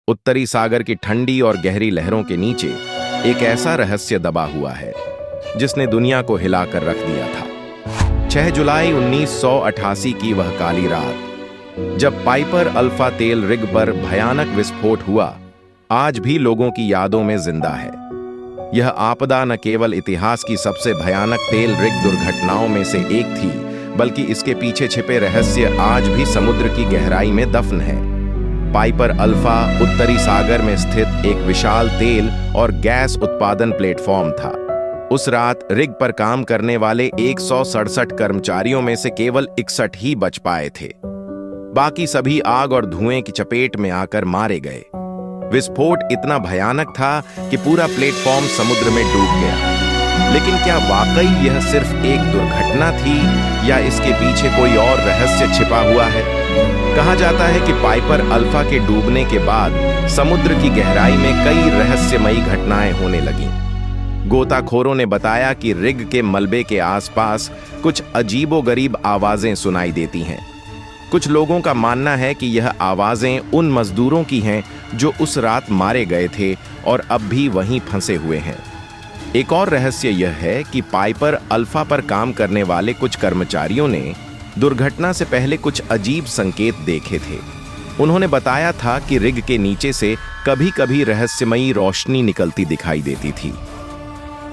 उत्तरी सागर की ठंडी और गहरी लहरों के नीचे एक ऐसा रहस्य दबा हुआ है जिसने दुनिया को हिलाकर रख दिया था। 6 जुलाई 1988 की वह काली रात, जब पाइपर अल्फा तेल रिग पर भयानक विस्फोट हुआ, आज भी लोगों की यादों में जिंदा है। यह आपदा न केवल इतिहास की सबसे भयानक तेल रिग दुर्घटनाओं में से एक थी, बल्कि इसके पीछे छिपे रहस्य आज भी समुद्र की गहराई में दफन है। पाइपर अल्फा उत्तरी सागर में स्थित एक विशाल तेल और गैस उत्पादन प्लेटफॉर्म था। उस रात रिग पर काम करने वाले 167 कर्मचारियों में से केवल 61 ही बच पाए थे। बाकी सभी आग और धुएं की चपेट में आकर मारे गए। विस्फोट इतना भयानक था कि पूरा प्लेटफॉर्म समुद्र में डूब गया। लेकिन क्या वाकई यह सिर्फ एक दुर्घटना थी या इसके पीछे कोई और रहस्य छिपा हुआ है? कहा जाता है कि पाइपर अल्फा के डूबने के बाद समुद्र की गहराई में कई रहस्यमयी घटनाएं होने लगीं। गोताखोरों ने बताया कि रिग के मलबे के आसपास कुछ अजीबोगरीब आवाजें सुनाई देती हैं। कुछ लोगों का मानना है कि यह आवाजें उन मजदूरों की हैं जो उस रात मारे गए थे और अब भी वहीं फंसे हुए हैं। एक और रहस्य यह है कि पाइपर अल्फा पर काम करने वाले कुछ कर्मचारियों ने दुर्घटना से पहले कुछ अजीब संकेत देखे थे। उन्होंने बताया था कि रिग के नीचे से कभी-कभी रहस्यमयी रोशनी निकलती दिखाई देती थी।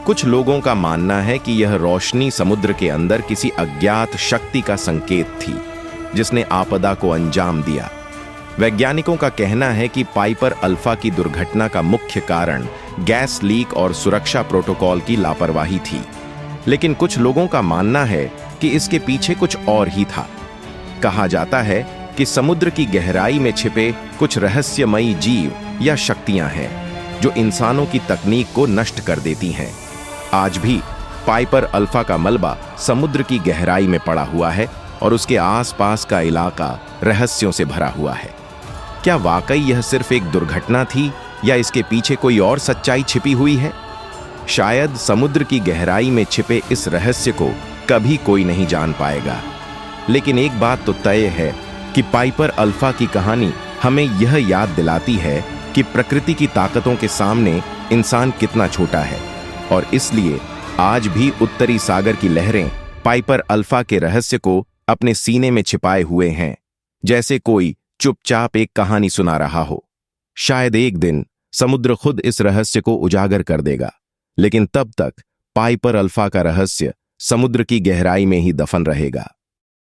कुछ लोगों का मानना है कि यह रोशनी समुद्र के अंदर किसी अज्ञात शक्ति का संकेत थी, जिसने आपदा को अंजाम दिया। वैज्ञानिकों का कहना है कि पाइपर अल्फा की दुर्घटना का मुख्य कारण गैस लीक और सुरक्षा प्रोटोकॉल की लापरवाही थी, लेकिन कुछ लोगों का मानना है कि इसके पीछे कुछ और ही था। कहा जाता है कि समुद्र की गहराई में छिपे कुछ रहस्यमयी जीव या शक्तियां हैं जो इंसानों की तकनीक को नष्ट कर देती हैं। आज भी पाइपर अल्फा का मलबा समुद्र की गहराई में पड़ा हुआ है और उसके आसपास का इलाका रहस्यों से भरा हुआ है। क्या वाकई यह सिर्फ एक दुर्घटना थी या इसके पीछे कोई और सच्चाई छिपी हुई है? शायद समुद्र की गहराई में छिपे इस रहस्य को कभी कोई नहीं जान पाएगा। लेकिन एक बात तो तय है कि पाइपर अल्फा की कहानी हमें यह याद दिलाती है कि प्रकृति की ताकतों के सामने इंसान कितना छोटा है, और इसलिए आज भी उत्तरी सागर की लहरें पाइपर अल्फा के रहस्य को अपने सीने में छिपाए हुए हैं, जैसे कोई चुपचाप एक कहानी सुना रहा हो। शायद एक दिन समुद्र खुद इस रहस्य को उजागर कर देगा, लेकिन तब तक पाइपर अल्फा का रहस्य समुद्र की गहराई में ही दफन रहेगा।